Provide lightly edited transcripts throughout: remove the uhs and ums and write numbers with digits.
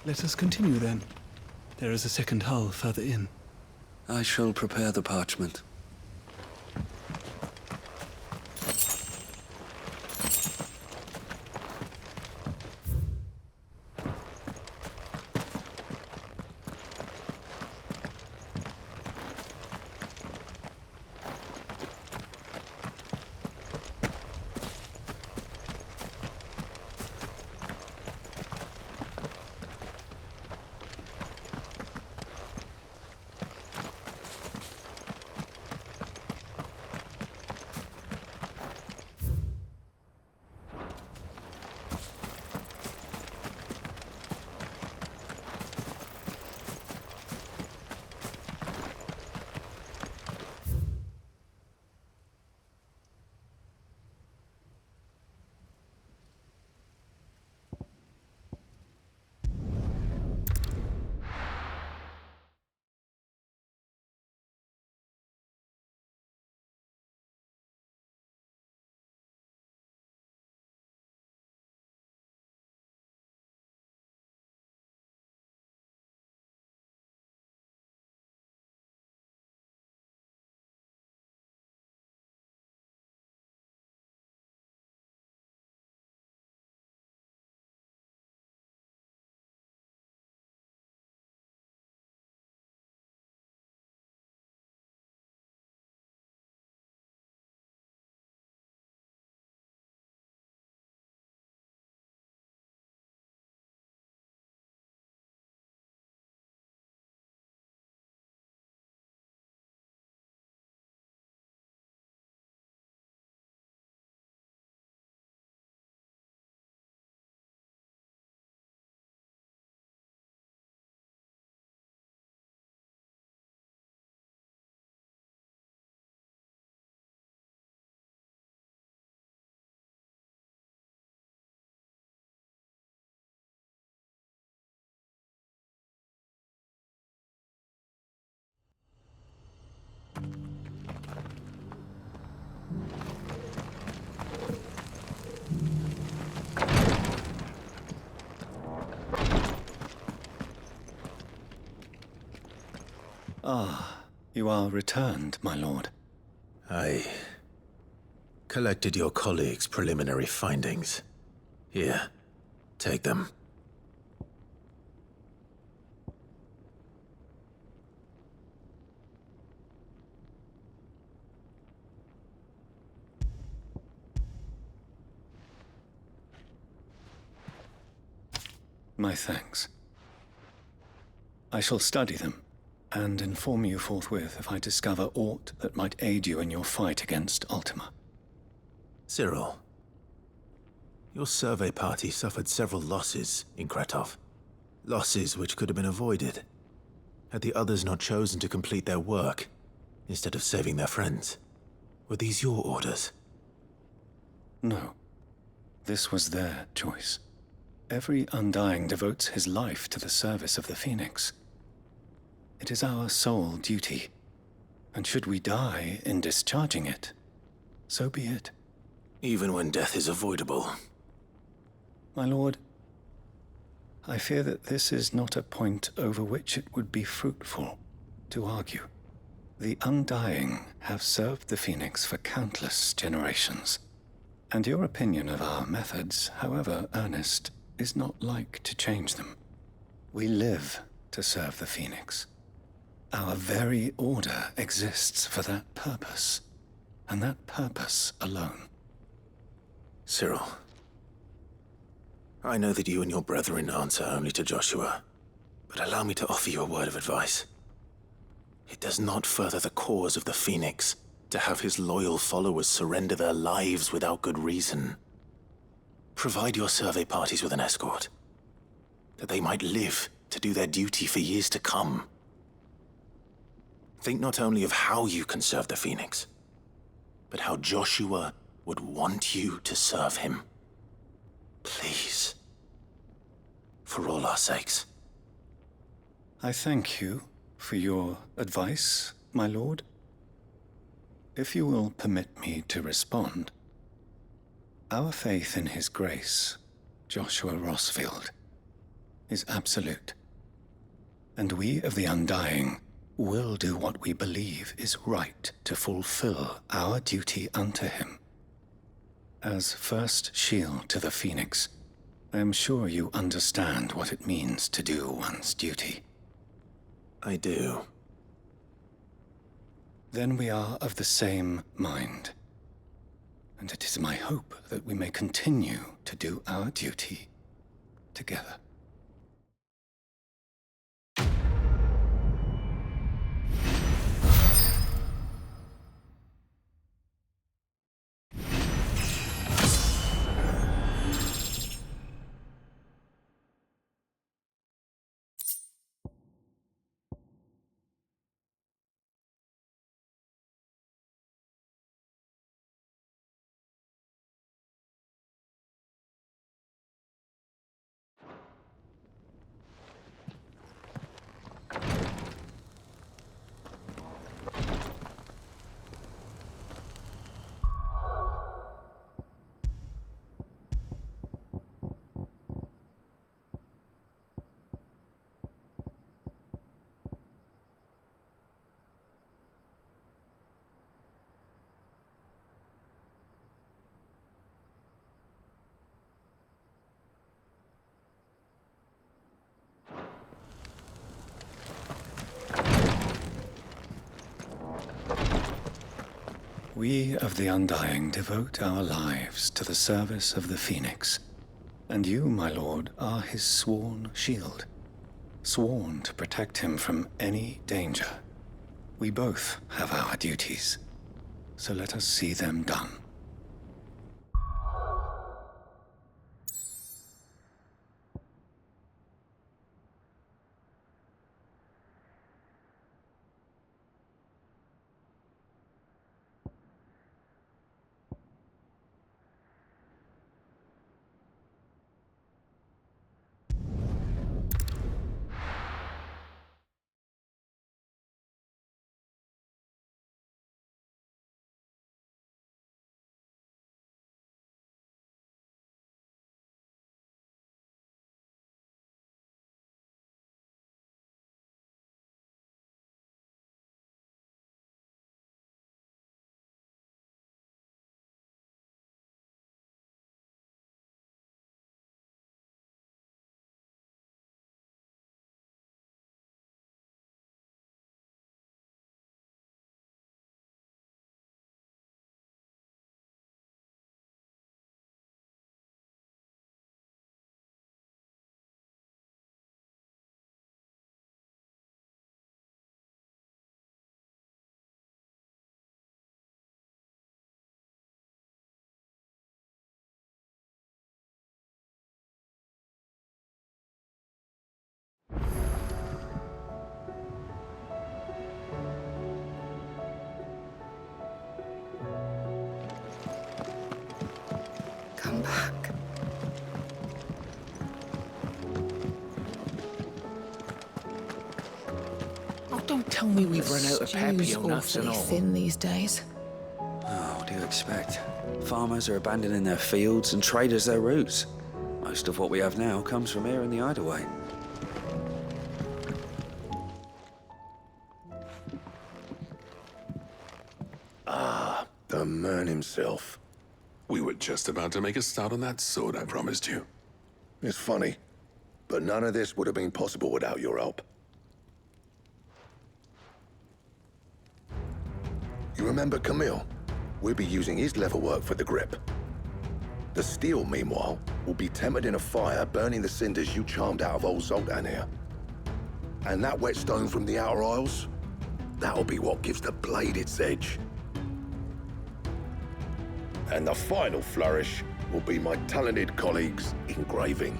Let us continue then. There is a second hull further in. I shall prepare the parchment. Ah, you are returned, my lord. I collected your colleagues' preliminary findings. Here, take them. My thanks. I shall study them, and inform you forthwith if I discover aught that might aid you in your fight against Ultima. Cyril, your survey party suffered several losses in Kratov. Losses which could have been avoided, had the others not chosen to complete their work, instead of saving their friends. Were these your orders? No. This was their choice. Every Undying devotes his life to the service of the Phoenix. It is our sole duty, and should we die in discharging it, so be it. Even when death is avoidable. My lord, I fear that this is not a point over which it would be fruitful to argue. The Undying have served the Phoenix for countless generations, and your opinion of our methods, however earnest, is not like to change them. We live to serve the Phoenix. Our very order exists for that purpose, and that purpose alone. Cyril, I know that you and your brethren answer only to Joshua, but allow me to offer you a word of advice. It does not further the cause of the Phoenix to have his loyal followers surrender their lives without good reason. Provide your survey parties with an escort, that they might live to do their duty for years to come. Think not only of how you can serve the Phoenix, but how Joshua would want you to serve him. Please. For all our sakes. I thank you for your advice, my lord. If you will permit me to respond, our faith in his grace, Joshua Rossfield, is absolute. And we of the Undying will do what we believe is right to fulfill our duty unto him. As first shield to the Phoenix, I am sure you understand what it means to do one's duty. I do. Then we are of the same mind. And it is my hope that we may continue to do our duty together. We of the Undying devote our lives to the service of the Phoenix, and you, my lord, are his sworn shield, sworn to protect him from any danger. We both have our duties, so let us see them done. Come back. Oh, don't tell me we've run out of papio nuts and all. Thin these days. Oh, what do you expect? Farmers are abandoning their fields and traders their roots. Most of what we have now comes from here in the hideaway. The man himself. We were just about to make a start on that sword I promised you. It's funny, but none of this would have been possible without your help. You remember Camille? We'll be using his leatherwork for the grip. The steel, meanwhile, will be tempered in a fire burning the cinders you charmed out of old Zoltan here. And that whetstone from the Outer Isles, that'll be what gives the blade its edge. And the final flourish will be my talented colleagues' engraving.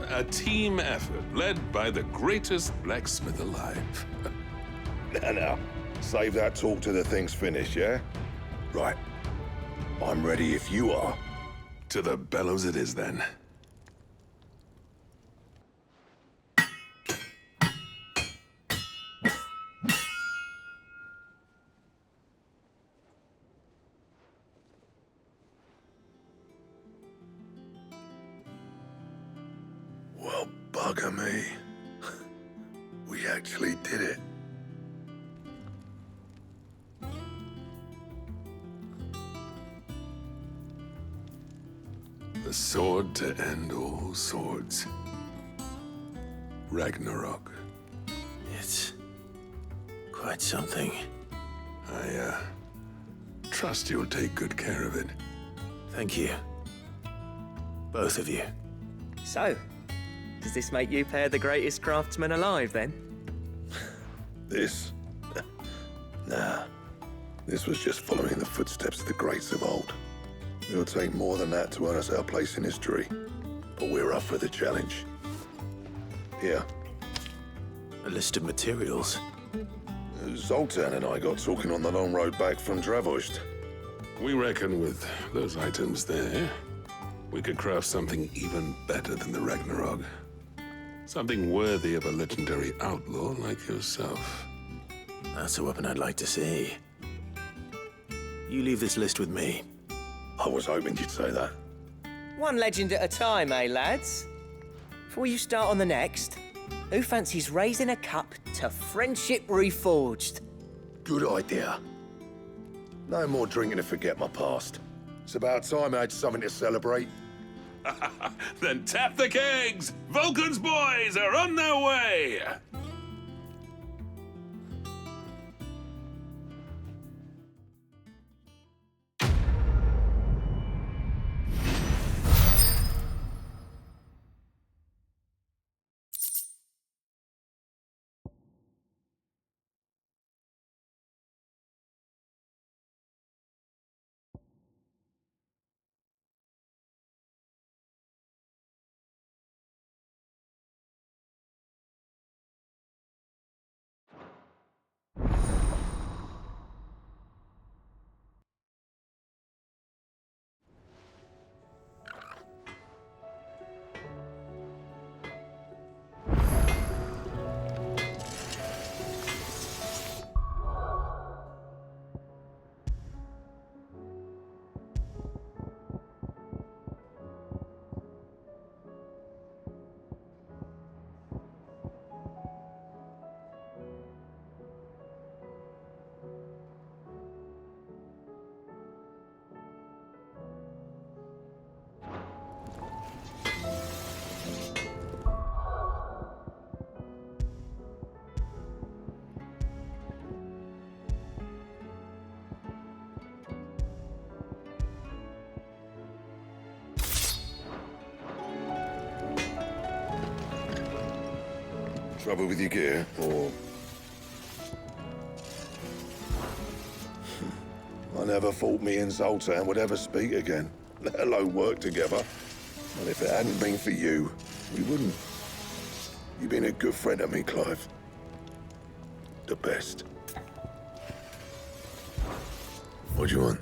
A team effort led by the greatest blacksmith alive. Now, save that talk till the thing's finished, yeah? Right. I'm ready if you are. To the bellows it is then. Well, bugger A sword to end all swords. Ragnarok. It's quite something. I trust you'll take good care of it. Thank you. Both of you. So, does this make you pair the greatest craftsman alive, then? This? Nah. This was just following the footsteps of the greats of old. It'll take more than that to earn us our place in history. But we're up for the challenge. Here. A list of materials. Zoltan and I got talking on the long road back from Dravost. We reckon with those items there, we could craft something even better than the Ragnarok. Something worthy of a legendary outlaw like yourself. That's a weapon I'd like to see. You leave this list with me. I was hoping you'd say that. One legend at a time, eh, lads? Before you start on the next, who fancies raising a cup to friendship reforged? Good idea. No more drinking to forget my past. It's about time I had something to celebrate. Then tap the kegs! Vulcan's boys are on their way! Trouble with your gear, or... I never thought me and Zoltan would ever speak again, let alone work together. And if it hadn't been for you, we wouldn't. You've been a good friend to me, Clive. The best. What do you want?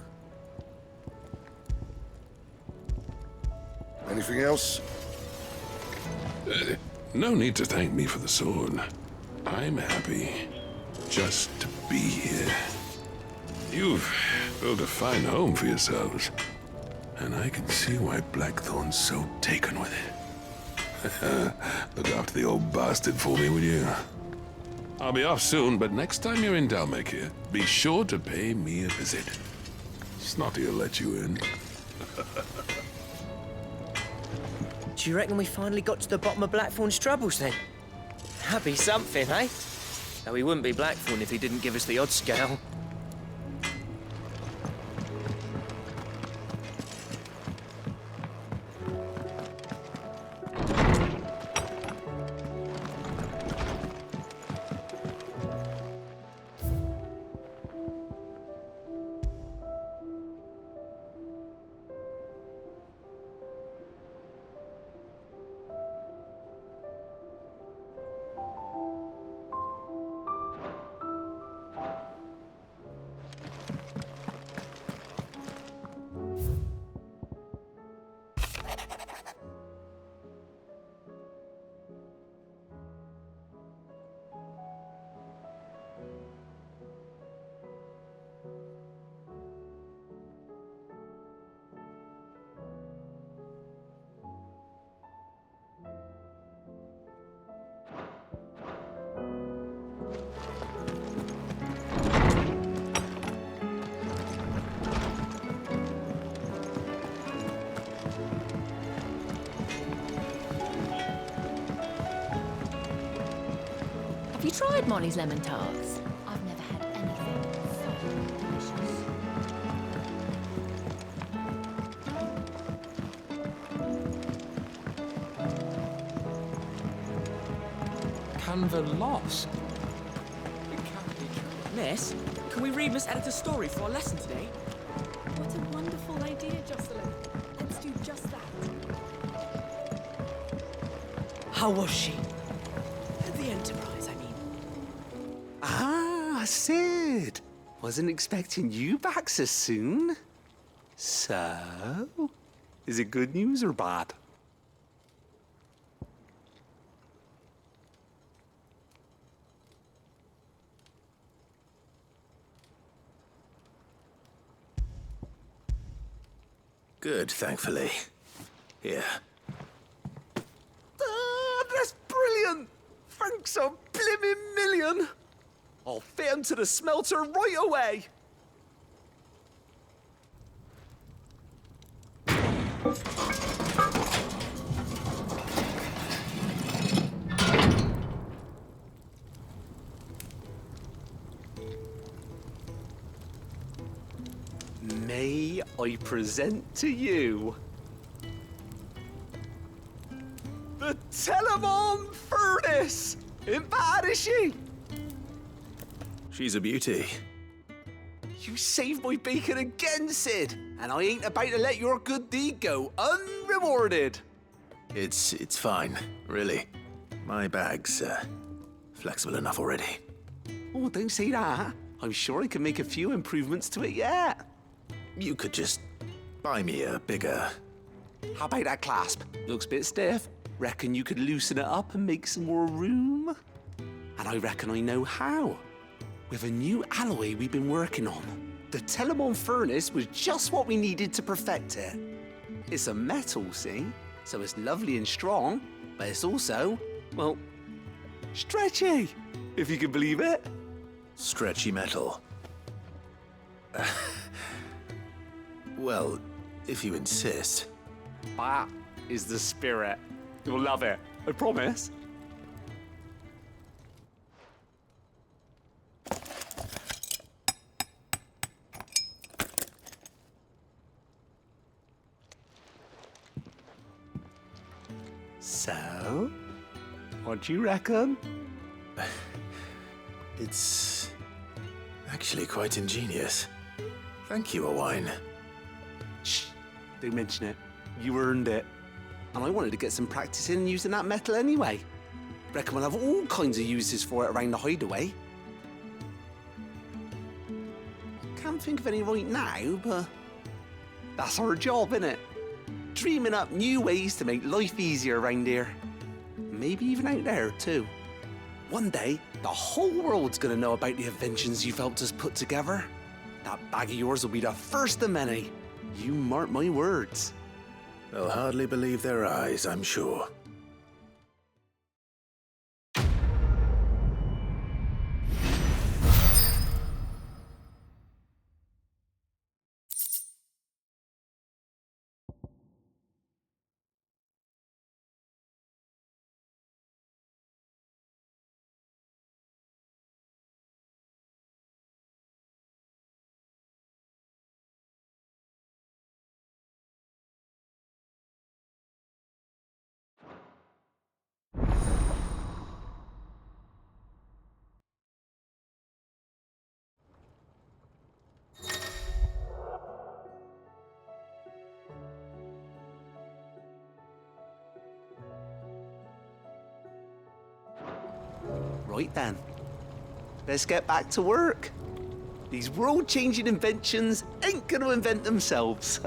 Anything else? No need to thank me for the sword. I'm happy just to be here. You've built a fine home for yourselves, and I can see why Blackthorn's so taken with it. Look after the old bastard for me, will you? I'll be off soon, but next time you're in Dalmekir, be sure to pay me a visit. Snotty will let you in. Do you reckon we finally got to the bottom of Blackthorn's troubles, then? That'd be something, eh? Though he wouldn't be Blackthorn if he didn't give us the odd scale. you tried Molly's lemon tarts? I've never had anything so delicious. Canva lost. It can't be true. Miss, can we read Miss Editor's story for our lesson today? What a wonderful idea, Jocelyn. Let's do just that. How was she? The Enterprise, I mean. Ah, Sid. Wasn't expecting you back so soon. So, is it good news or bad? Good, thankfully. Here. That's brilliant! Thanks a blimmin' million! I'll fit 'em to the smelter right away! May I present to you the Telemon Furnace! Ain't bad, is she? She's a beauty. You saved my bacon again, Sid, and I ain't about to let your good deed go unrewarded. It's fine, really. My bag's flexible enough already. Oh, don't say that. I'm sure I can make a few improvements to it yet. You could just buy me a bigger... How about that clasp? Looks a bit stiff. Reckon you could loosen it up and make some more room? And I reckon I know how. With a new alloy we've been working on. The Telemon Furnace was just what we needed to perfect it. It's a metal, see? So it's lovely and strong, but it's also, well, stretchy, if you can believe it. Stretchy metal. Well, if you insist. That is the spirit. You'll love it, I promise. So, what do you reckon? It's actually quite ingenious. Thank you, Owain. Shh, don't mention it. You earned it. And I wanted to get some practice in using that metal anyway. Reckon we'll have all kinds of uses for it around the hideaway. Can't think of any right now, but that's our job, innit? Dreaming up new ways to make life easier around here. Maybe even out there, too. One day, the whole world's gonna know about the inventions you've helped us put together. That bag of yours will be the first of many. You mark my words. They'll hardly believe their eyes, I'm sure. Right then, let's get back to work. These world-changing inventions ain't gonna invent themselves.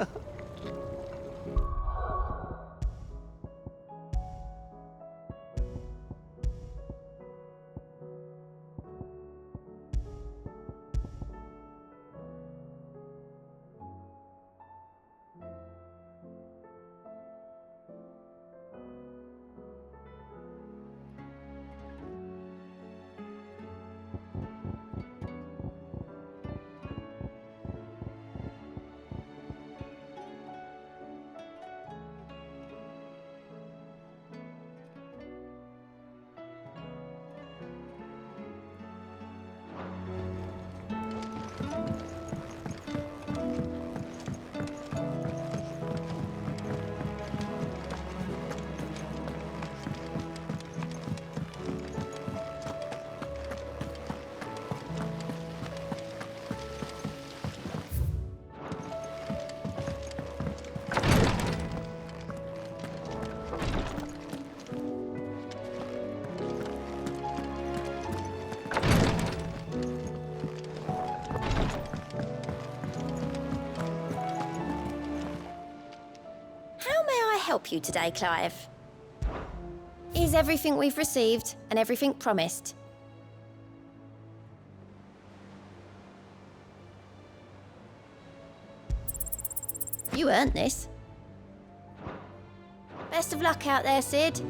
help you today, Clive? Is everything we've received and everything promised? You earned this. Best of luck out there, Sid.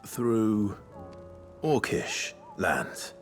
Through Orcish lands.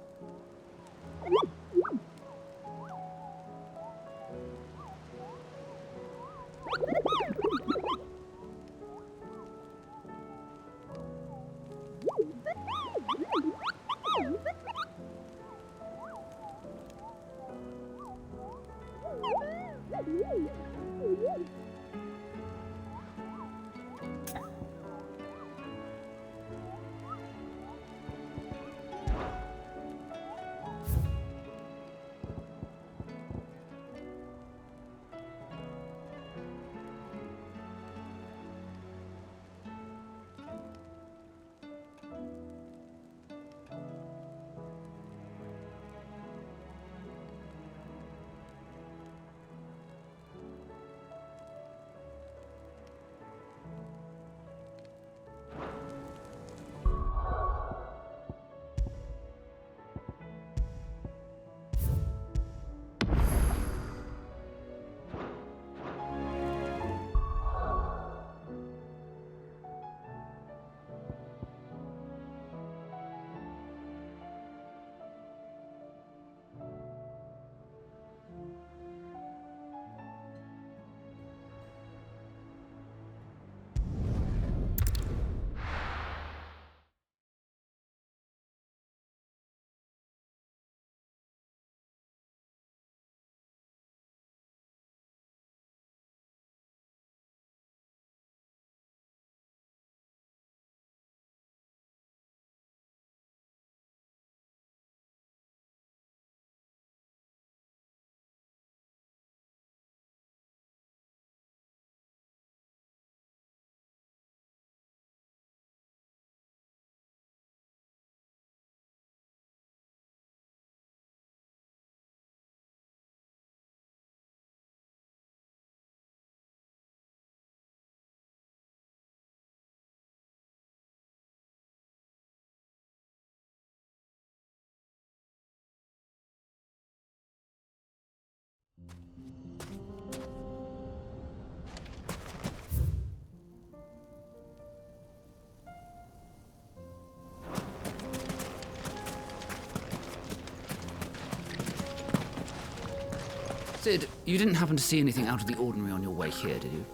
Sid, you didn't happen to see anything out of the ordinary on your way here, did you?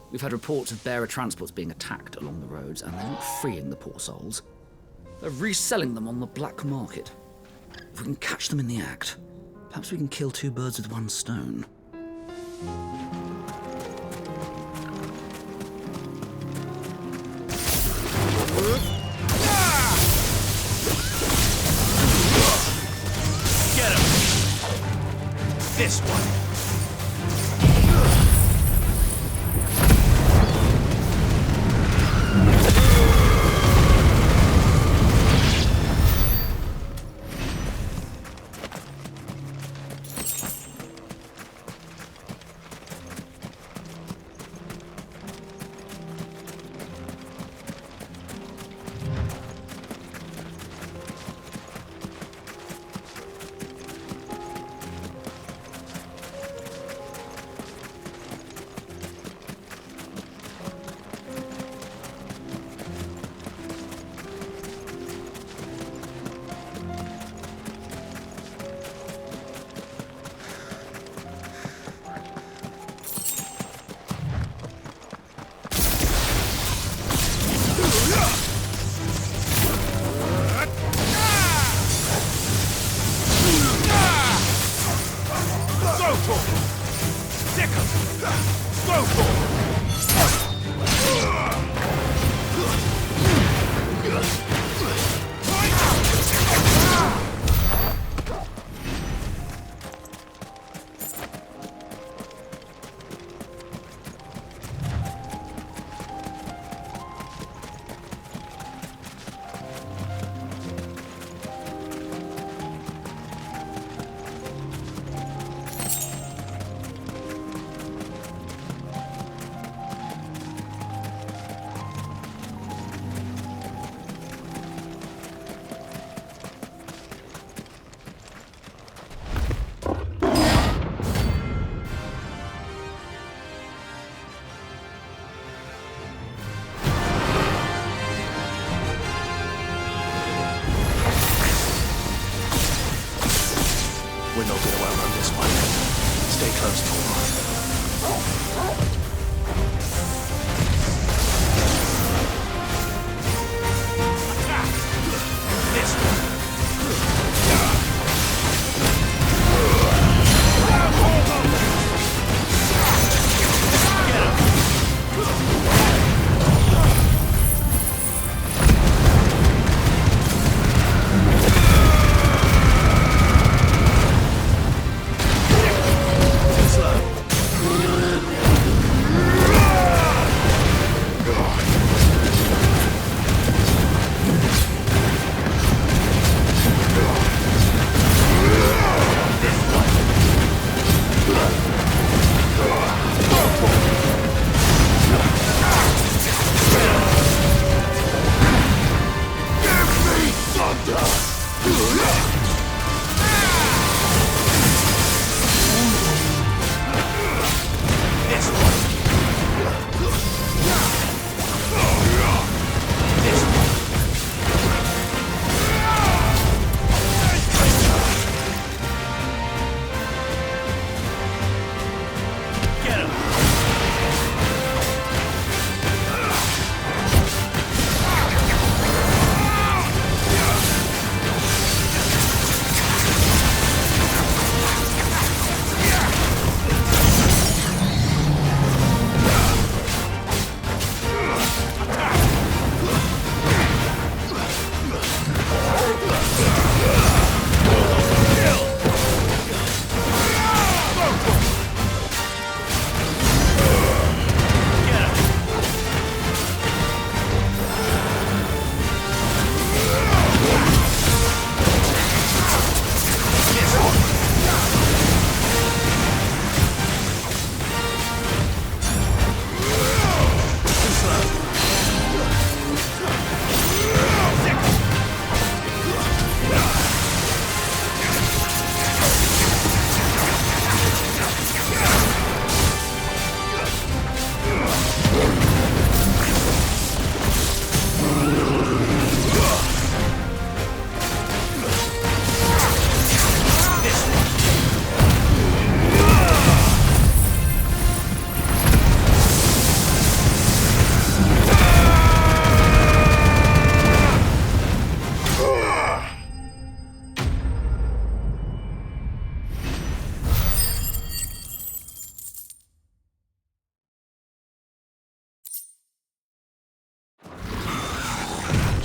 We've had reports of bearer transports being attacked along the roads, and they're not freeing the poor souls. They're reselling them on the black market. If we can catch them in the act, perhaps we can kill two birds with one stone. Get him! This one!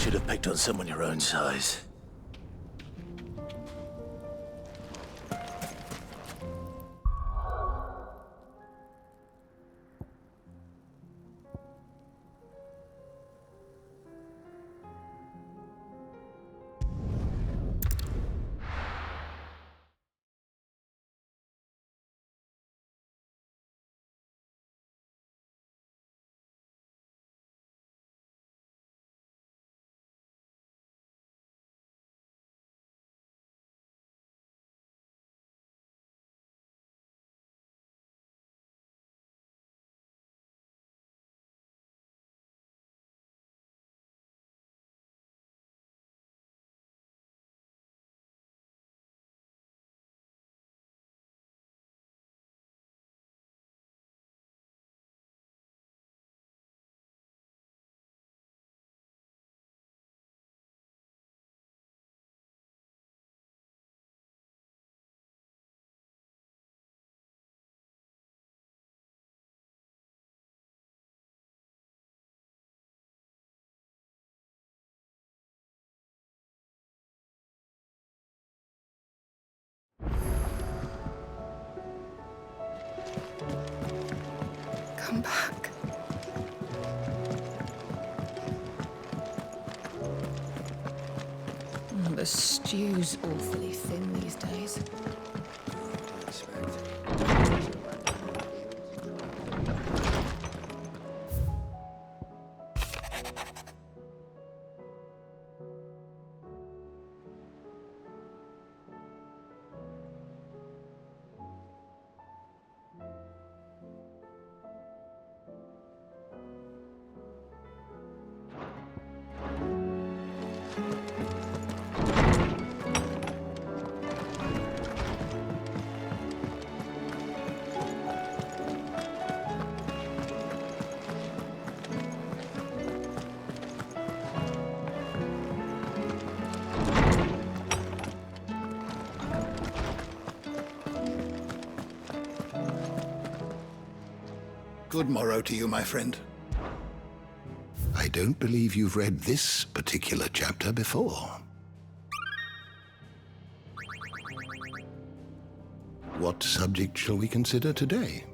should have picked on someone your own size. Come back. The stew's awfully thin these days. Good morrow to you, my friend. I don't believe you've read this particular chapter before. What subject shall we consider today?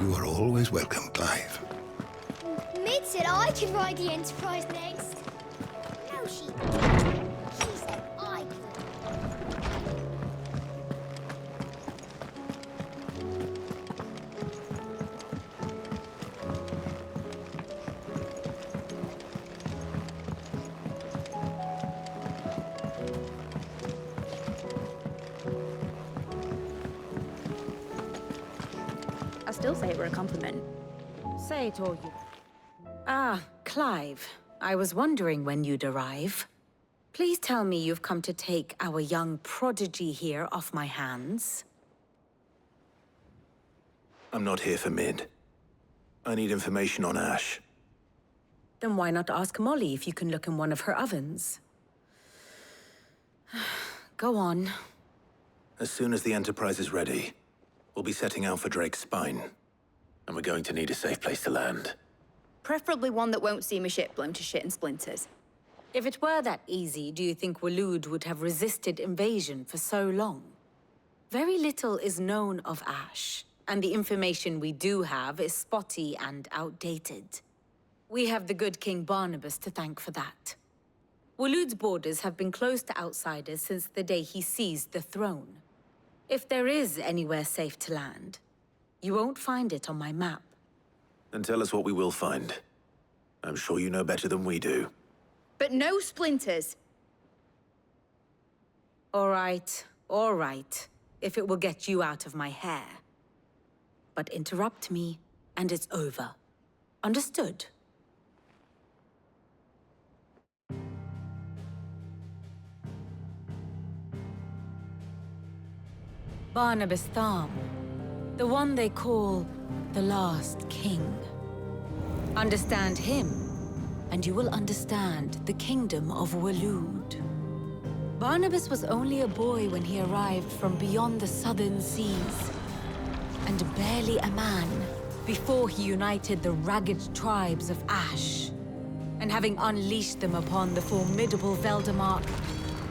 You are always welcome, Clive. Mid said I could ride the Enterprise next. No, she didn't. She said I could. I still say it were a compliment. Say it, all you. Ah, Clive. I was wondering when you'd arrive. Please tell me you've come to take our young prodigy here off my hands. I'm not here for Mid. I need information on Ash. Then why not ask Molly if you can look in one of her ovens? Go on. As soon as the Enterprise is ready, we'll be setting out for Drake's Spine. And we're going to need a safe place to land. Preferably one that won't see my ship blown to shit and splinters. If it were that easy, do you think Waloed would have resisted invasion for so long? Very little is known of Ash, and the information we do have is spotty and outdated. We have the good King Barnabas to thank for that. Waloed's borders have been closed to outsiders since the day he seized the throne. If there is anywhere safe to land, you won't find it on my map. Then tell us what we will find. I'm sure you know better than we do. But no splinters! All right. If it will get you out of my hair. But interrupt me, and it's over. Understood? Barnabas Tham. The one they call the Last King. Understand him, and you will understand the kingdom of Waloed. Barnabas was only a boy when he arrived from beyond the southern seas, and barely a man before he united the ragged tribes of Ash. And having unleashed them upon the formidable Veldamark,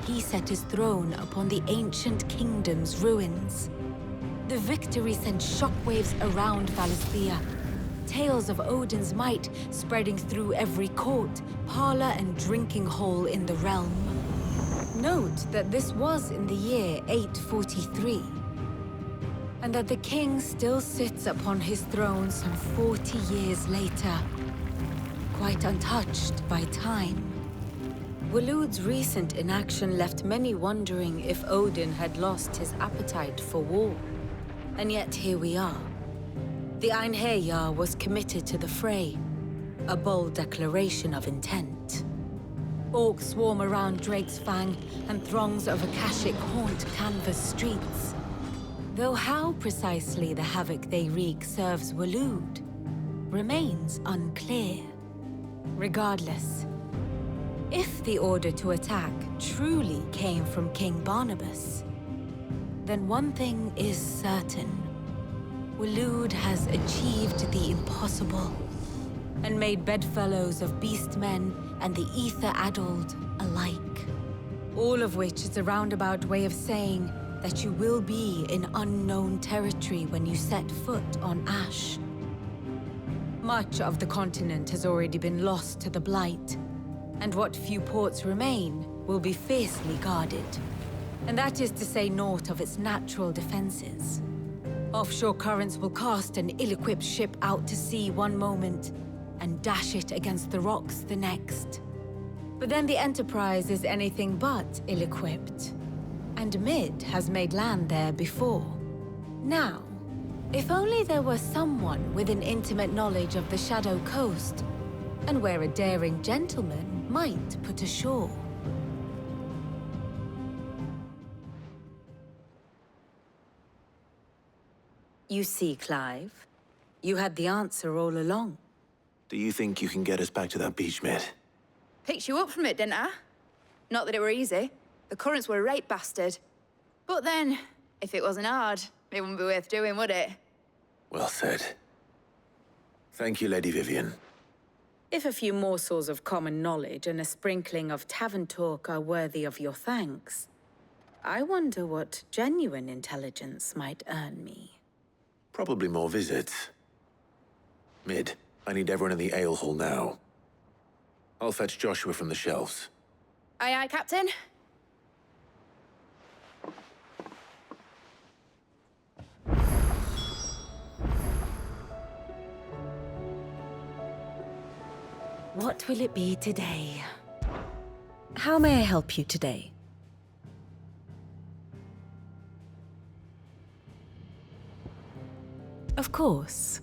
he set his throne upon the ancient kingdom's ruins. The victory sent shockwaves around Valisthea. Tales of Odin's might spreading through every court, parlor, and drinking hole in the realm. Note that this was in the year 843, and that the king still sits upon his throne some 40 years later, quite untouched by time. Waloed's recent inaction left many wondering if Odin had lost his appetite for war. And yet here we are. The Einherjar was committed to the fray, a bold declaration of intent. Orcs swarm around Drake's Fang, and throngs of Akashic haunt Canvas streets. Though how precisely the havoc they wreak serves Waloed remains unclear. Regardless, if the order to attack truly came from King Barnabas, then one thing is certain. Waloed has achieved the impossible, and made bedfellows of beastmen and the ether-addled alike. All of which is a roundabout way of saying that you will be in unknown territory when you set foot on Ash. Much of the continent has already been lost to the Blight, and what few ports remain will be fiercely guarded. And that is to say naught of its natural defenses. Offshore currents will cast an ill-equipped ship out to sea one moment, and dash it against the rocks the next. But then the Enterprise is anything but ill-equipped, and Mid has made land there before. Now, if only there were someone with an intimate knowledge of the Shadow Coast, and where a daring gentleman might put ashore. You see, Clive, you had the answer all along. Do you think you can get us back to that beach, Mid? Picked you up from it, didn't I? Not that it were easy. The currents were a right bastard. But then, if it wasn't hard, it wouldn't be worth doing, would it? Well said. Thank you, Lady Vivian. If a few morsels of common knowledge and a sprinkling of tavern talk are worthy of your thanks, I wonder what genuine intelligence might earn me. Probably more visits. Mid, I need everyone in the ale hall now. I'll fetch Joshua from the shelves. Aye, aye, Captain. What will it be today? How may I help you today? Of course.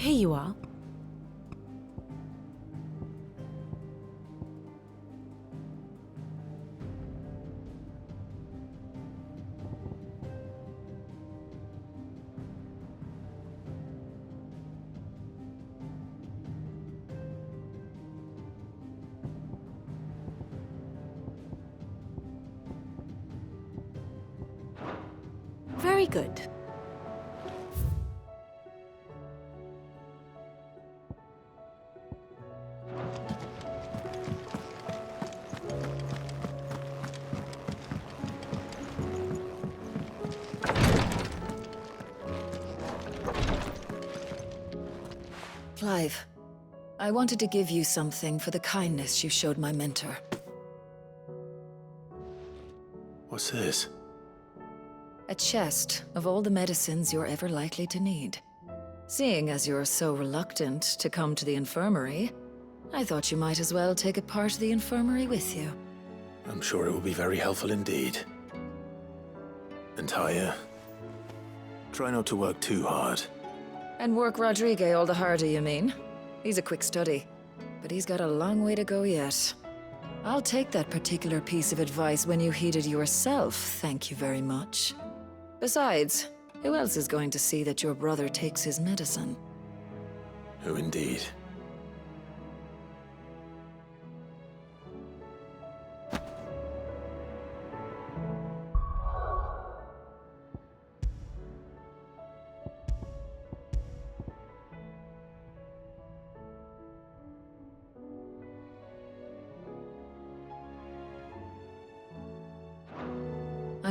Here you are. Very good. Clive, I wanted to give you something for the kindness you showed my mentor. What's this? A chest of all the medicines you're ever likely to need. Seeing as you're so reluctant to come to the infirmary, I thought you might as well take a part of the infirmary with you. I'm sure it will be very helpful indeed. Entire. Try not to work too hard. And work Rodrigue all the harder, you mean? He's a quick study, but he's got a long way to go yet. I'll take that particular piece of advice when you heed it yourself, thank you very much. Besides, who else is going to see that your brother takes his medicine? Who indeed?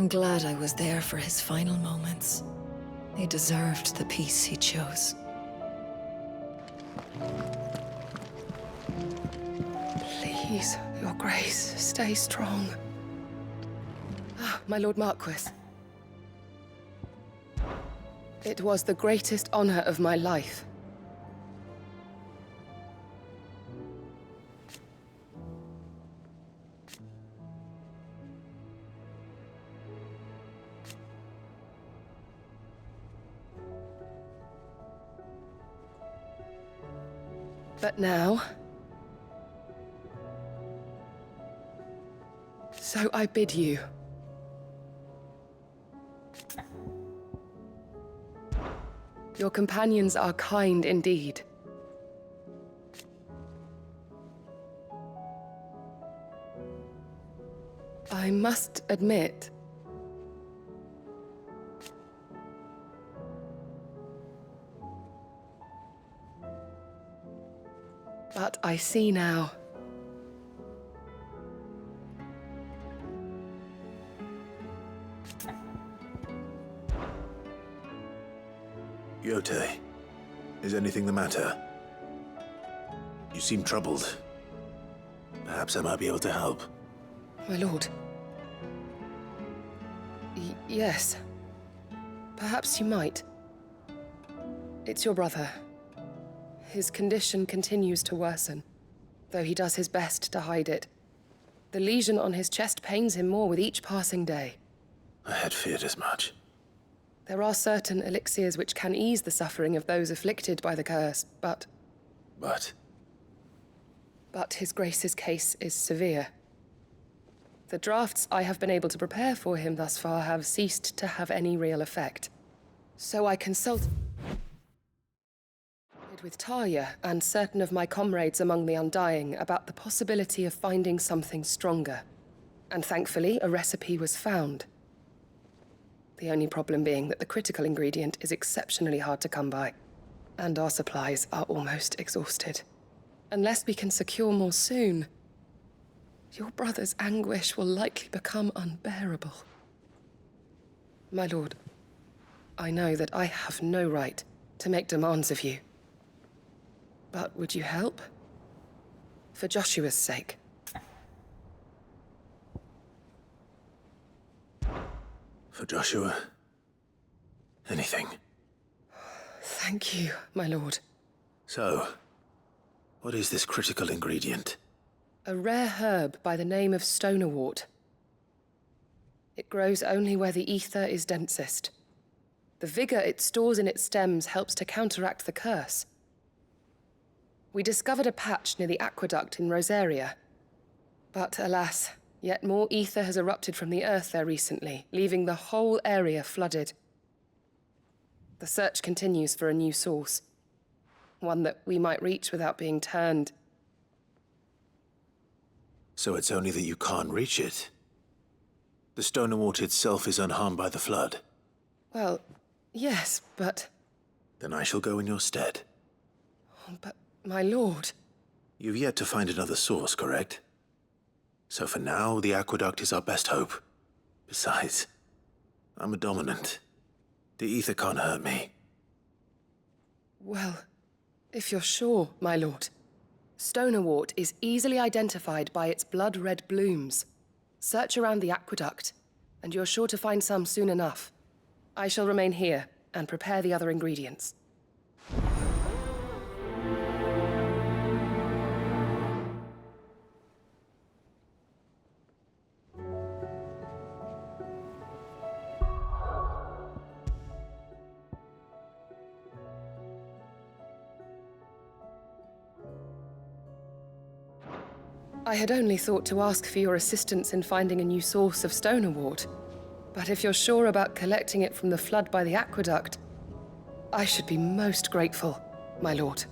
I'm glad I was there for his final moments. He deserved the peace he chose. Please, Your Grace, stay strong. Ah, my Lord Marquis. It was the greatest honor of my life. But now... So I bid you. Your companions are kind indeed. I must admit... But I see now. Yote, is anything the matter? You seem troubled. Perhaps I might be able to help. My lord. Yes. Perhaps you might. It's your brother. His condition continues to worsen, though he does his best to hide it. The lesion on his chest pains him more with each passing day. I had feared as much. There are certain elixirs which can ease the suffering of those afflicted by the curse, but... But his Grace's case is severe. The drafts I have been able to prepare for him thus far have ceased to have any real effect. So I consulted with Talia and certain of my comrades among the Undying about the possibility of finding something stronger. And thankfully, a recipe was found. The only problem being that the critical ingredient is exceptionally hard to come by, and our supplies are almost exhausted. Unless we can secure more soon, your brother's anguish will likely become unbearable. My lord, I know that I have no right to make demands of you. But would you help? For Joshua's sake. for Joshua, anything. Thank you, my lord. So, what is this critical ingredient? A rare herb by the name of stonerwort. It grows only where the ether is densest. The vigor it stores in its stems helps to counteract the curse, We discovered a patch near the aqueduct in Rosaria. But alas, yet more ether has erupted from the earth there recently, leaving the whole area flooded. The search continues for a new source. One that we might reach without being turned. So it's only that you can't reach it. The stone wart itself is unharmed by the flood. Well, yes, but... Then I shall go in your stead. But, my lord... You've yet to find another source, correct? So for now, the aqueduct is our best hope. Besides, I'm a dominant. The ether can't hurt me. Well, if you're sure, my lord. Stonewort is easily identified by its blood-red blooms. Search around the aqueduct, and you're sure to find some soon enough. I shall remain here and prepare the other ingredients. I had only thought to ask for your assistance in finding a new source of Stonewort. But if you're sure about collecting it from the flood by the aqueduct, I should be most grateful, my lord.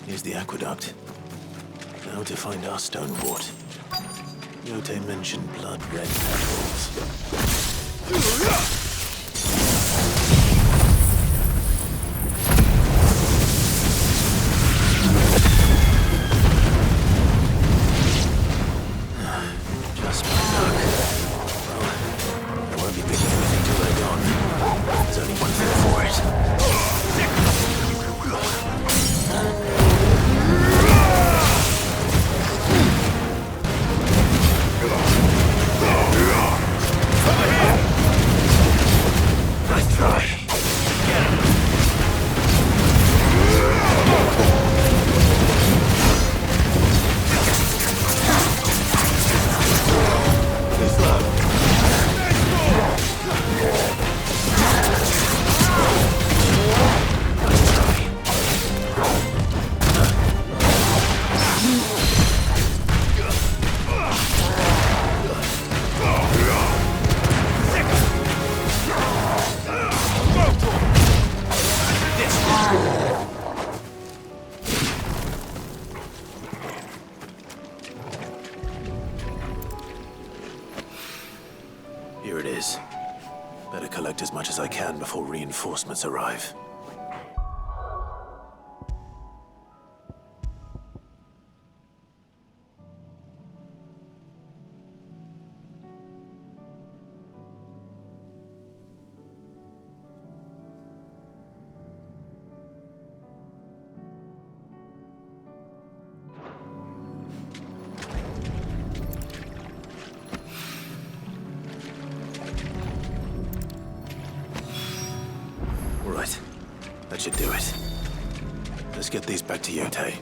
Here's the aqueduct. Now to find our stone wart. Yote mentioned blood-red petals. Just my luck. Well, I won't be picking anything till they're gone. There's only one thing for it. Nice try. Get him. Too slow. Here it is. Better collect as much as I can before reinforcements arrive. Right. That should do it. Let's get these back to Yote.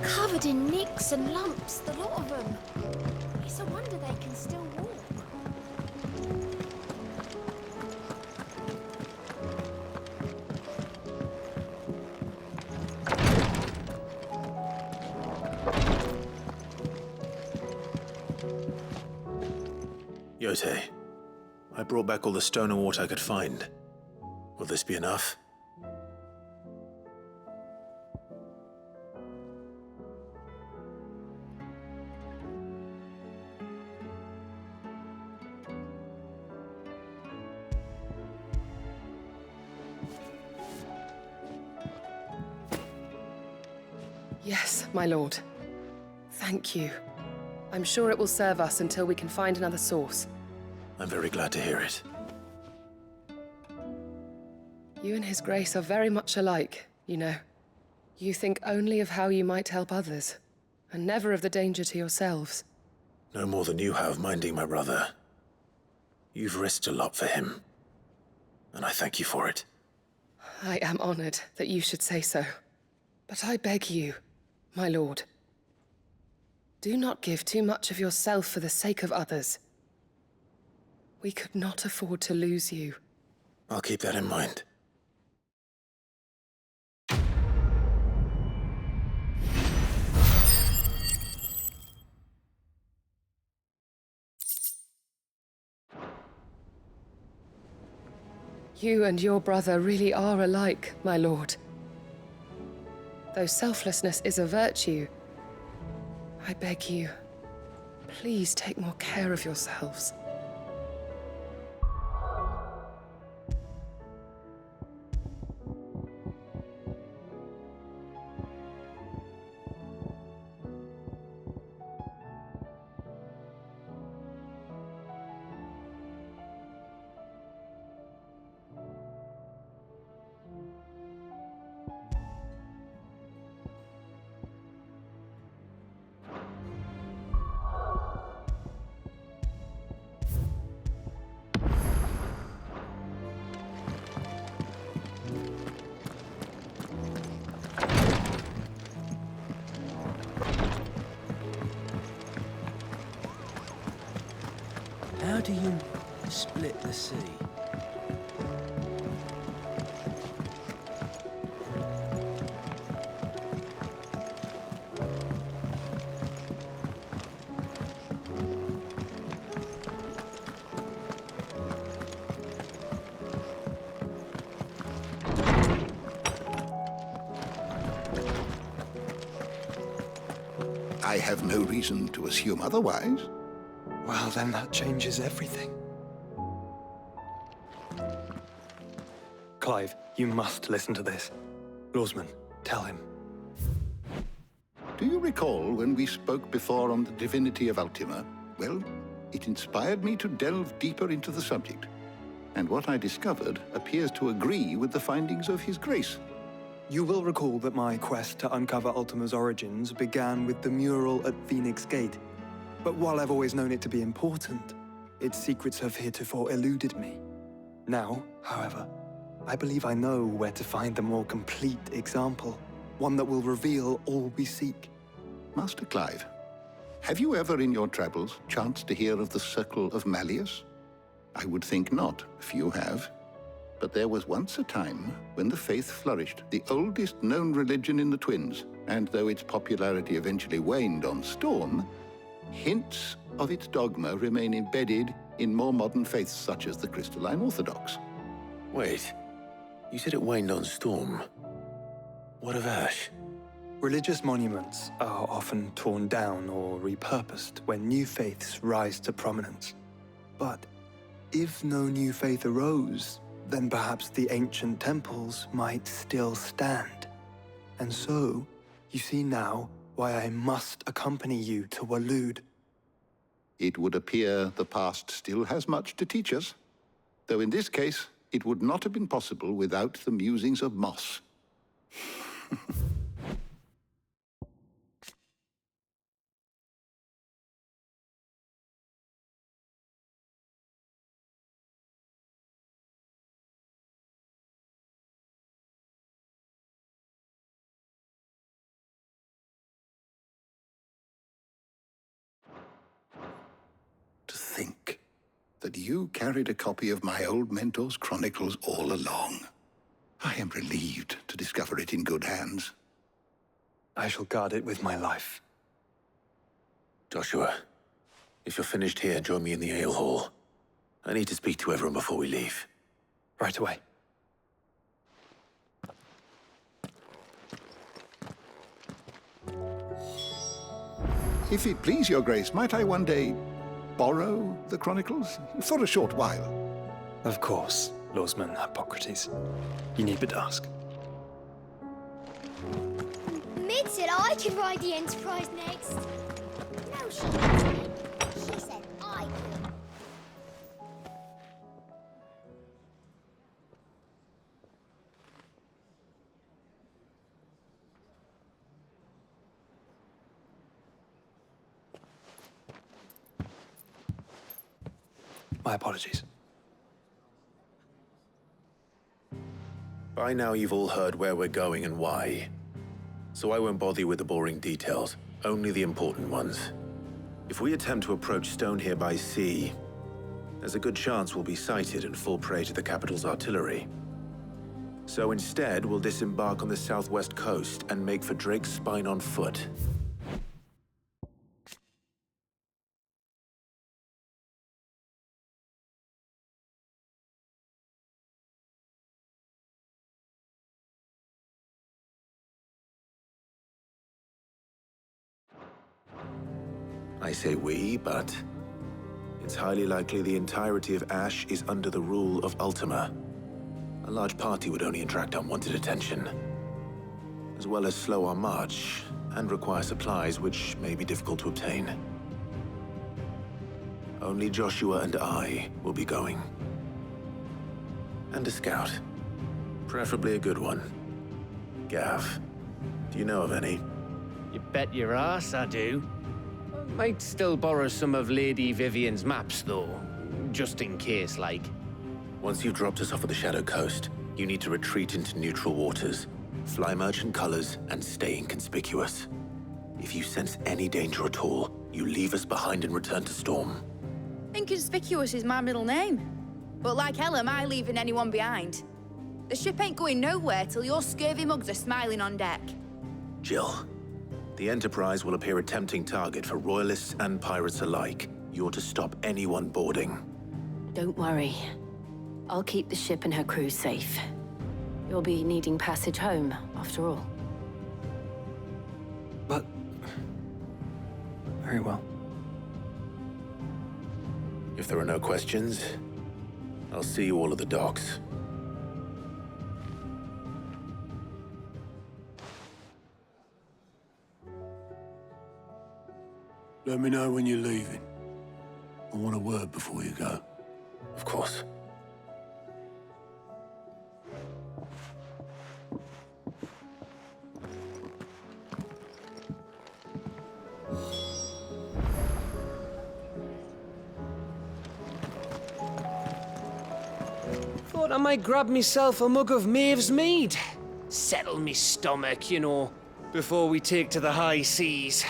Covered in nicks and lumps, the lot of them. It's a wonder they can still walk. Yote, I brought back all the stone and water I could find. Will this be enough? Yes, my lord. Thank you. I'm sure it will serve us until we can find another source. I'm very glad to hear it. You and His Grace are very much alike, you know. You think only of how you might help others, and never of the danger to yourselves. No more than you have minding my brother. You've risked a lot for him, and I thank you for it. I am honored that you should say so. But I beg you, my lord, do not give too much of yourself for the sake of others. We could not afford to lose you. I'll keep that in mind. You and your brother really are alike, my lord. Though selflessness is a virtue, I beg you, please take more care of yourselves. How do you split the sea? I have no reason to assume otherwise. Well, then that changes everything. Clive, you must listen to this. Lawsman, tell him. Do you recall when we spoke before on the divinity of Ultima? Well, it inspired me to delve deeper into the subject. And what I discovered appears to agree with the findings of His Grace. You will recall that my quest to uncover Ultima's origins began with the mural at Phoenix Gate. But while I've always known it to be important, its secrets have heretofore eluded me. Now, however, I believe I know where to find the more complete example, one that will reveal all we seek. Master Clive, have you ever in your travels chanced to hear of the Circle of Malleus? I would think not, if you have. But there was once a time when the faith flourished, the oldest known religion in the Twins, and though its popularity eventually waned on storm, hints of its dogma remain embedded in more modern faiths such as the Crystalline Orthodox. Wait, you said it waned on storm. What of Ash? Religious monuments are often torn down or repurposed when new faiths rise to prominence. But if no new faith arose, then perhaps the ancient temples might still stand. And so, you see now why I must accompany you to Waloed. It would appear the past still has much to teach us, though in this case, it would not have been possible without the musings of Moss. To think that you carried a copy of my old mentor's chronicles all along. I am relieved to discover it in good hands. I shall guard it with my life. Joshua, if you're finished here, join me in the ale hall. I need to speak to everyone before we leave. Right away. If it please your grace, might I one day borrow the chronicles? For a short while. Of course, Lawsman Hippocrates. You need but ask. Mid said I could ride the Enterprise next. No, she didn't. She said I could. My apologies. By now you've all heard where we're going and why. So I won't bother you with the boring details, only the important ones. If we attempt to approach Stone here by sea, there's a good chance we'll be sighted and fall prey to the capital's artillery. So instead, we'll disembark on the southwest coast and make for Drake's Spine on foot. I say we, but it's highly likely the entirety of Ash is under the rule of Ultima. A large party would only attract unwanted attention, as well as slow our march and require supplies which may be difficult to obtain. Only Joshua and I will be going. And a scout. Preferably a good one. Gav, do you know of any? You bet your ass I do. Might still borrow some of Lady Vivian's maps, though. Just in case, like. Once you've dropped us off at the Shadow Coast, you need to retreat into neutral waters, fly merchant colors, and stay inconspicuous. If you sense any danger at all, you leave us behind and return to Storm. Inconspicuous is my middle name. But like hell am I leaving anyone behind. The ship ain't going nowhere till your scurvy mugs are smiling on deck. Jill, the Enterprise will appear a tempting target for royalists and pirates alike. You're to stop anyone boarding. Don't worry. I'll keep the ship and her crew safe. You'll be needing passage home, after all. But... very well. If there are no questions, I'll see you all at the docks. Let me know when you're leaving. I want a word before you go. Of course. Thought I might grab myself a mug of Maeve's mead. Settle me stomach, you know, before we take to the high seas.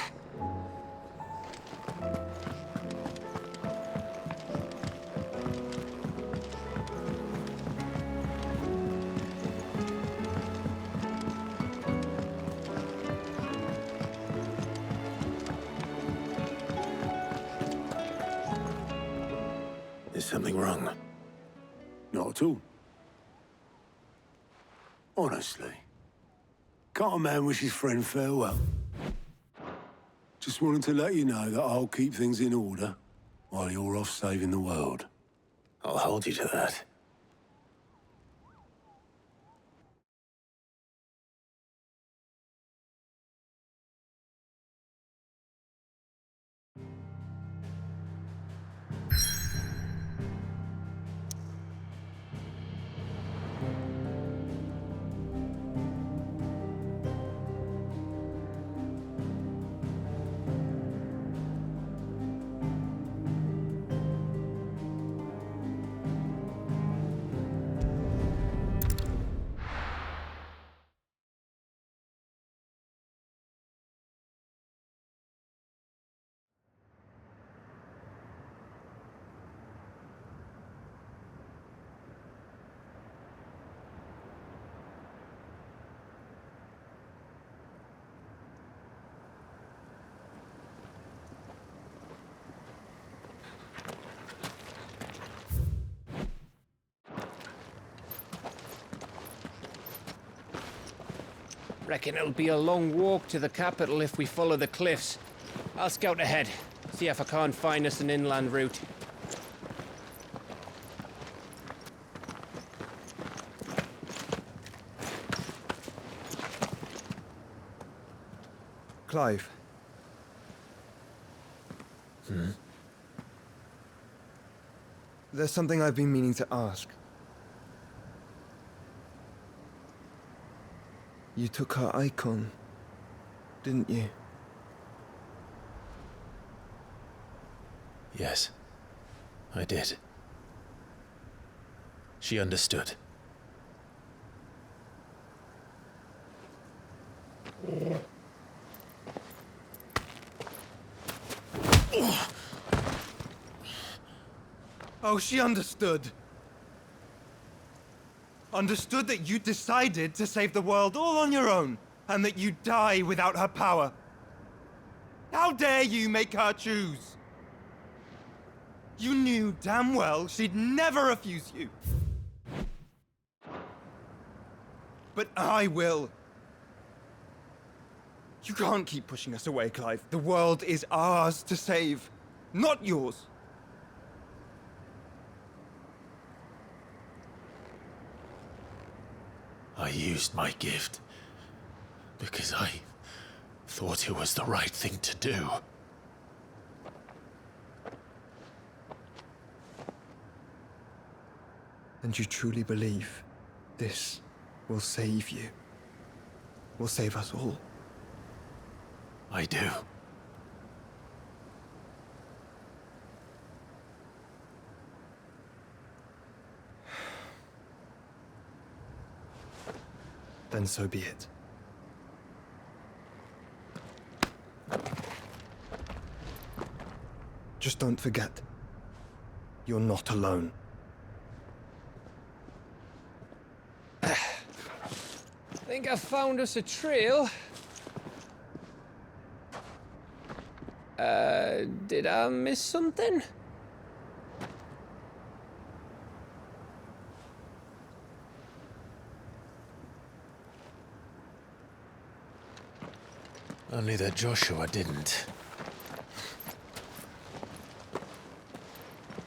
Is something wrong? Not at all. Honestly. Can't a man wish his friend farewell? Just wanted to let you know that I'll keep things in order while you're off saving the world. I'll hold you to that. Reckon it'll be a long walk to the capital if we follow the cliffs. I'll scout ahead, see if I can't find us an inland route. Clive. There's something I've been meaning to ask. You took her icon, didn't you? Yes, I did. She understood. Oh, she understood. Understood that you decided to save the world all on your own, and that you'd die without her power. How dare you make her choose? You knew damn well she'd never refuse you. But I will. You can't keep pushing us away, Clive. The world is ours to save, not yours. I used my gift because I thought it was the right thing to do. And you truly believe this will save you? Will save us all? I do. Then so be it. Just don't forget, you're not alone. Think I found us a trail. Did I miss something? Only that Joshua didn't.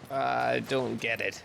I don't get it.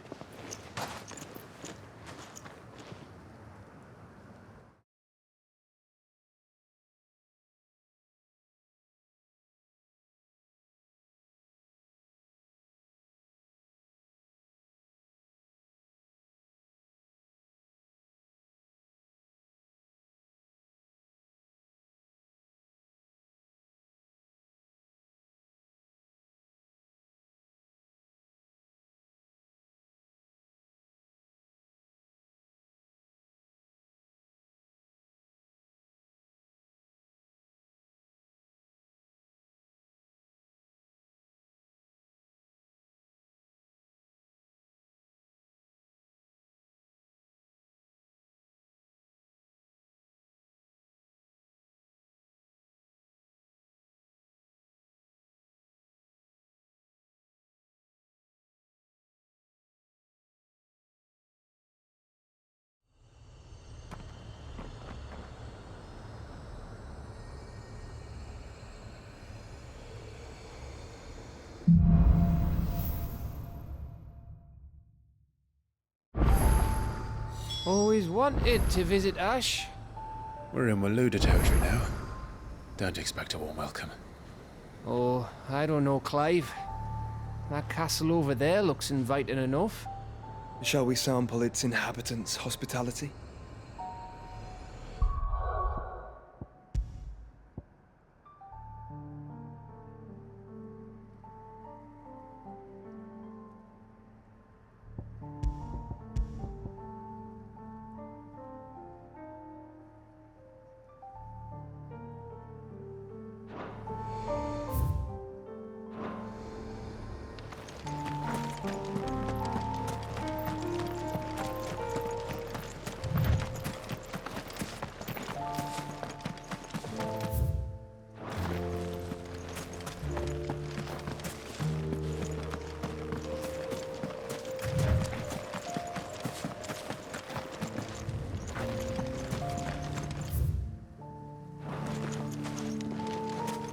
Always wanted to visit Ash. We're in Waluda territory now. Don't expect a warm welcome. Oh, I don't know, Clive. That castle over there looks inviting enough. Shall we sample its inhabitants' hospitality?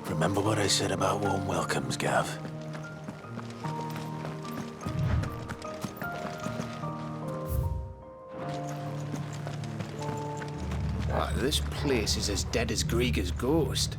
Remember what I said about warm welcomes, Gav? This place is as dead as Grieger's ghost.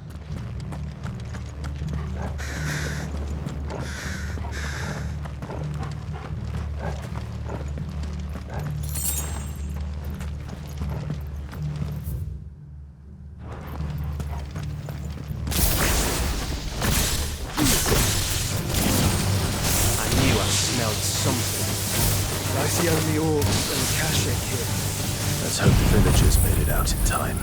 I see only orcs and Akashic here. Let's hope the villagers made it out in time.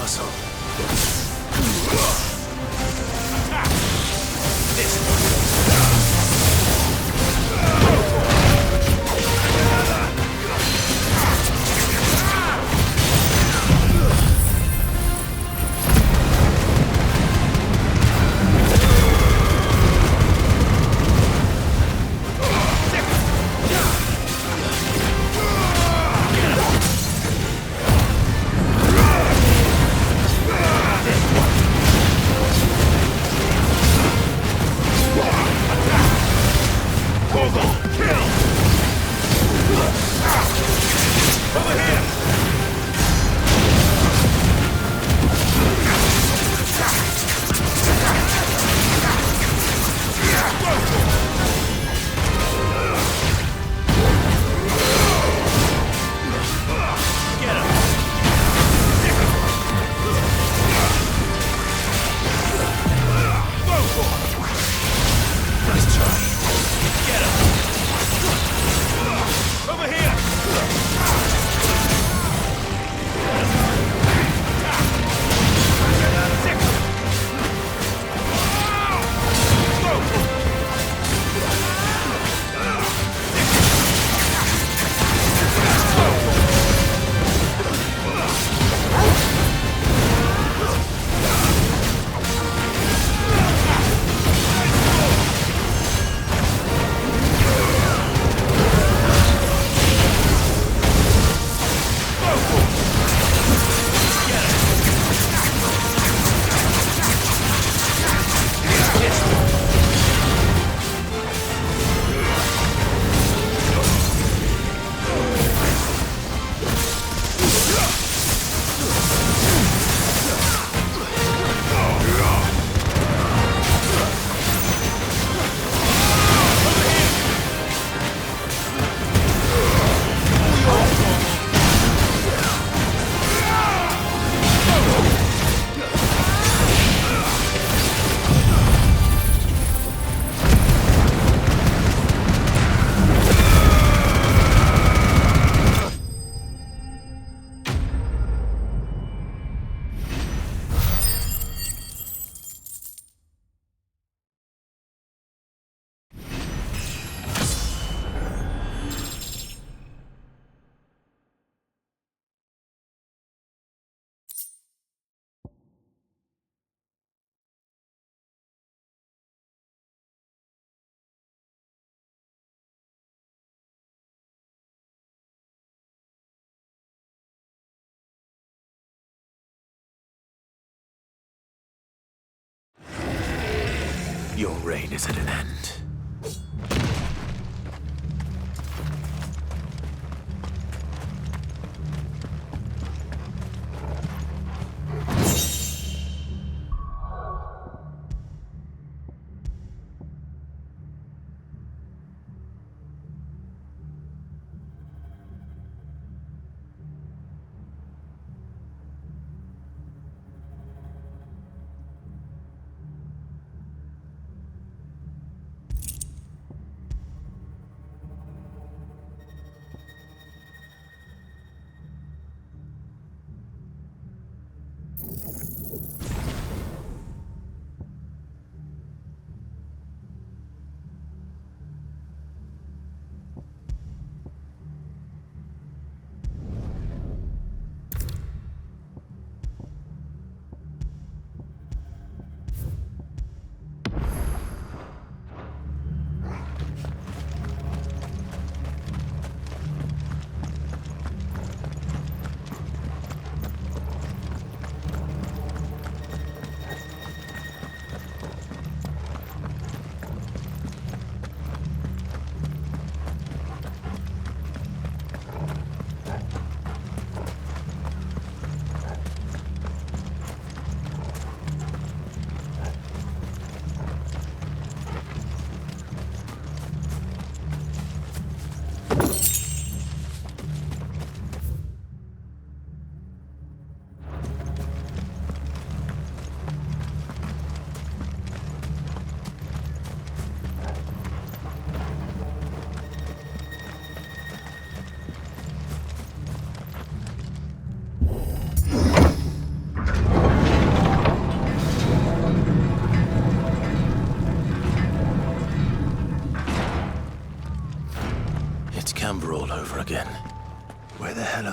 castle. Your reign is at an end.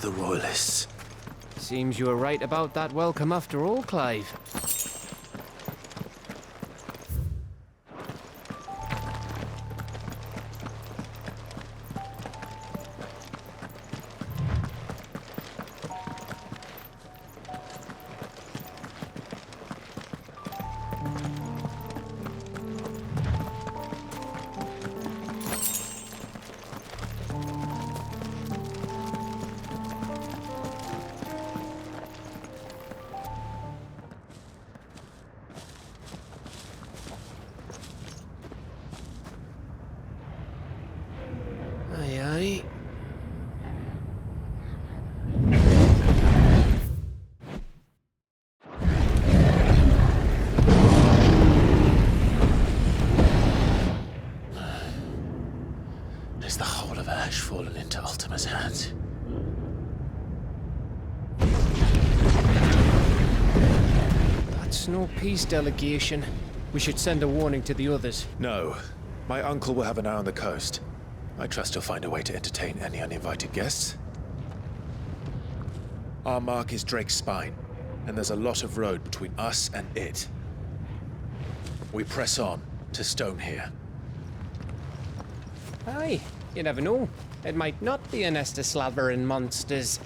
the Royalists. Seems you were right about that welcome after all, Clive. Aye. Is the whole of Ash fallen into Ultima's hands? That's no peace delegation. We should send a warning to the others. No. My uncle will have an eye on the coast. I trust he'll find a way to entertain any uninvited guests. Our mark is Drake's Spine, and there's a lot of road between us and it. We press on to Stone here. Aye, you never know. It might not be a nest of slavering monsters.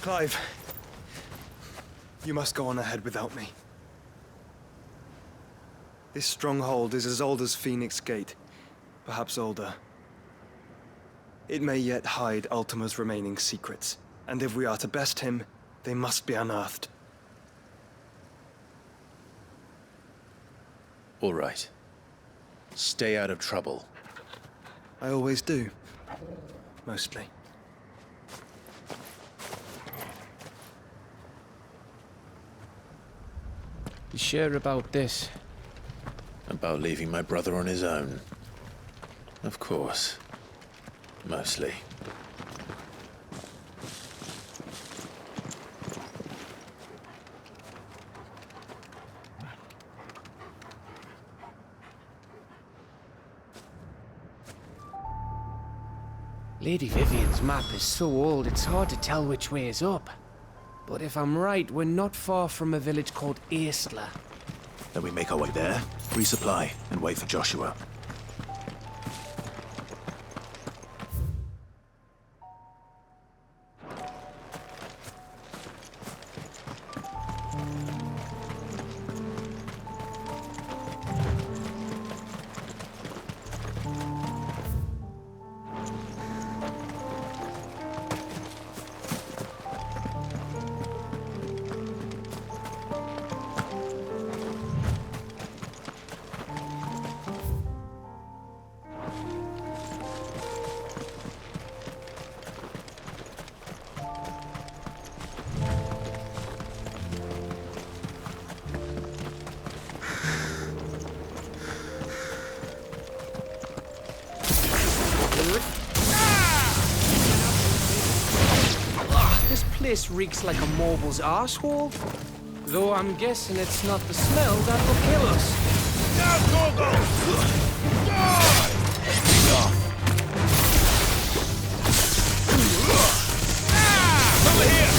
Clive, you must go on ahead without me. This stronghold is as old as Phoenix Gate, perhaps older. It may yet hide Ultima's remaining secrets, and if we are to best him, they must be unearthed. All right. Stay out of trouble. I always do. Mostly. You sure about this? About leaving my brother on his own. Of course. Mostly. Lady Vivian's map is so old it's hard to tell which way is up. But if I'm right, we're not far from a village called Setelah. Then we make our way there, resupply, and wait for Joshua. This place reeks like a moble's arsehole. Though I'm guessing it's not the smell that will kill us. Now, go! Over here!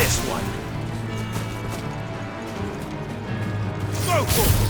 this one. Go for it.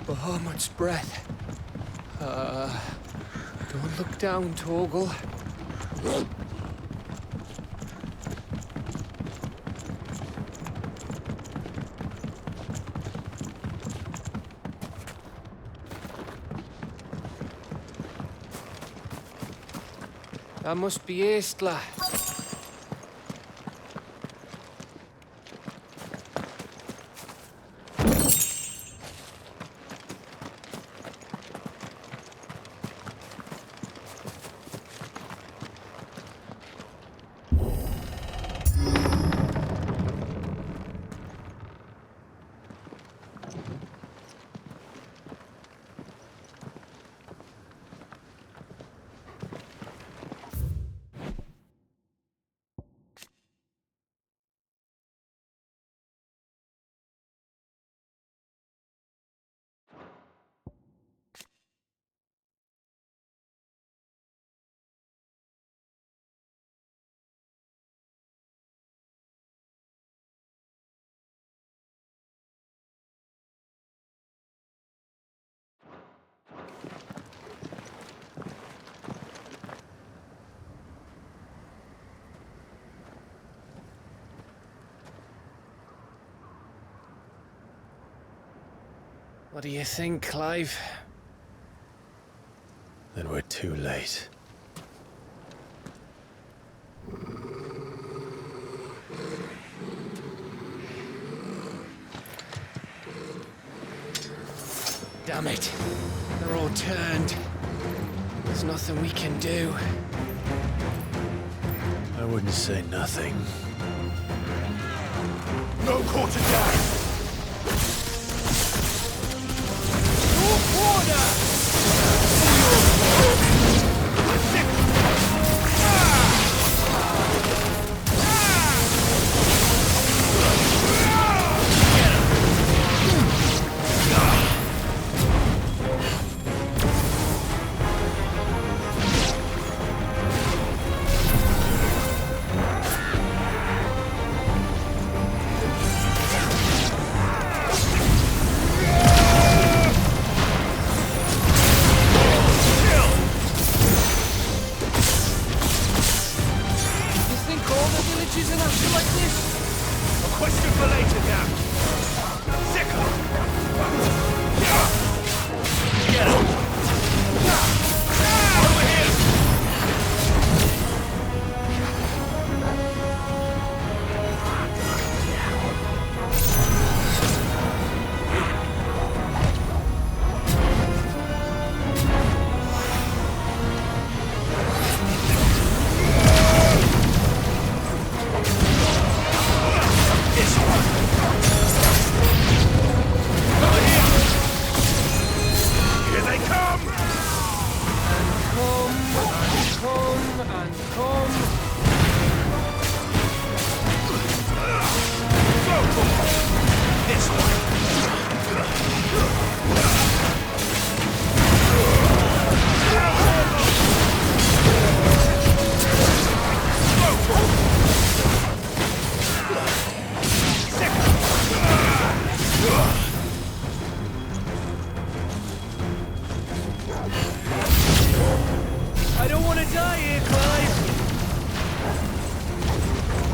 Bahamut's breath. Don't look down, Torgal. That must be Setelah. What do you think, Clive? Then we're too late. Damn it. They're all turned. There's nothing we can do. I wouldn't say nothing. No quarter down!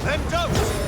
Then don't!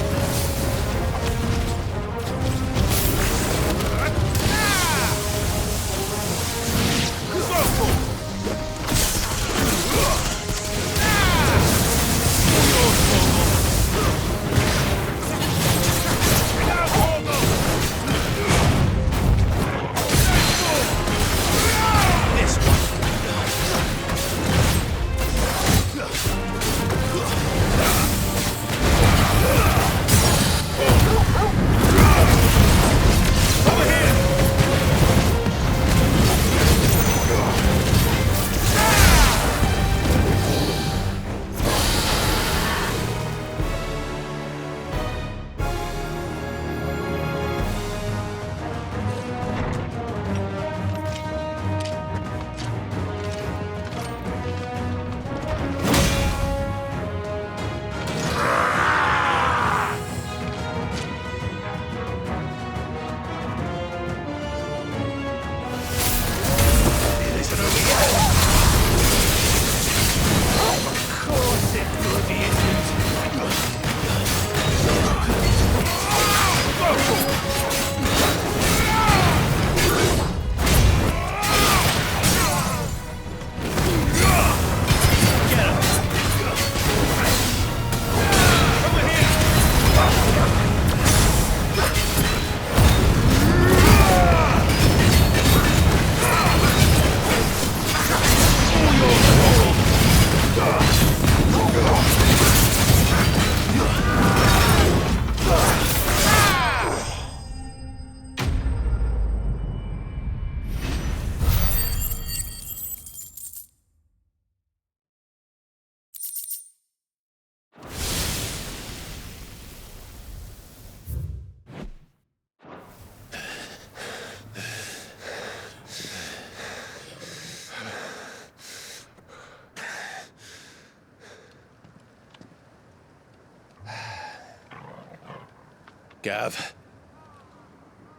Gav.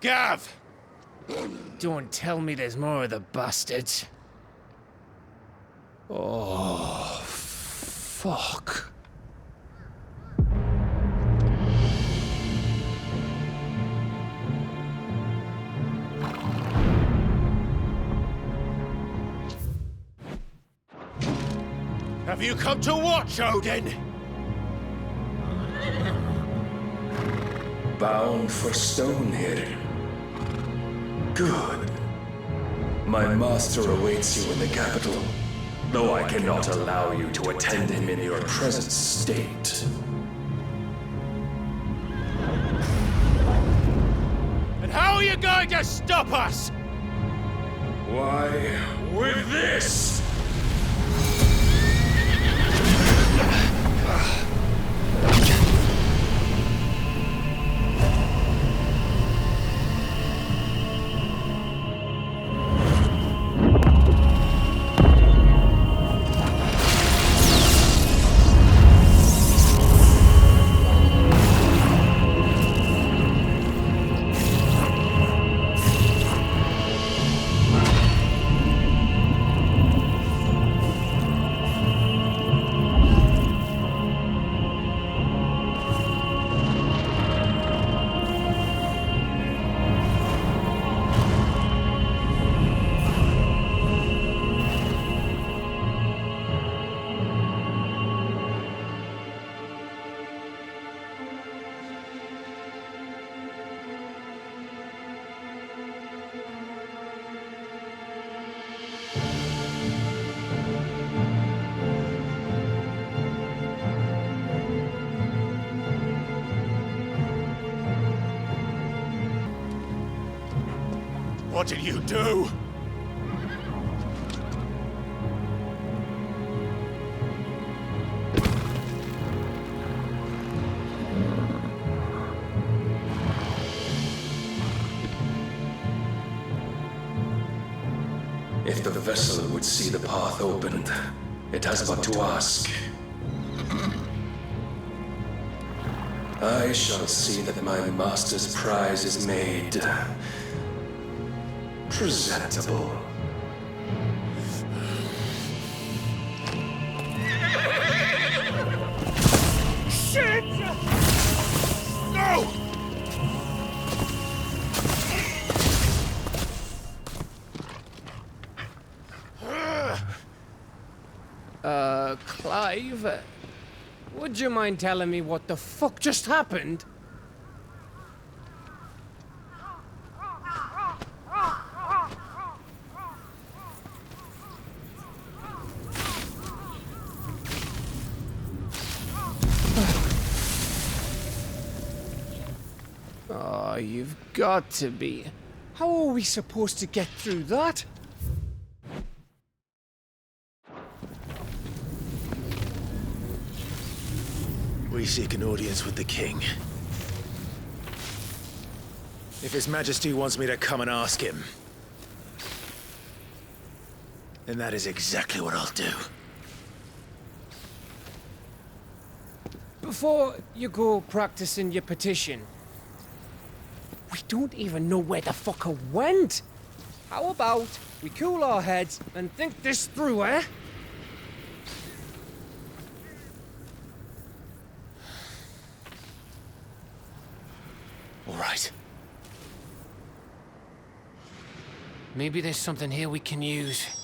Gav! Don't tell me there's more of the bastards. Oh, fuck. Have you come to watch, Odin? Bound for Stonehill. Good. My master awaits you in the capital, though I cannot allow you to attend him in your present state. And how are you going to stop us? Why, with this! What did you do? If the vessel would see the path opened, it has but to ask. I shall see that my master's prize is made presentable. Shit! Clive, would you mind telling me what the fuck just happened? Oh, you've got to be. How are we supposed to get through that? We seek an audience with the king. If His Majesty wants me to come and ask him, then that is exactly what I'll do. Before you go practicing your petition, we don't even know where the fucker went. How about we cool our heads and think this through, eh? All right. Maybe there's something here we can use.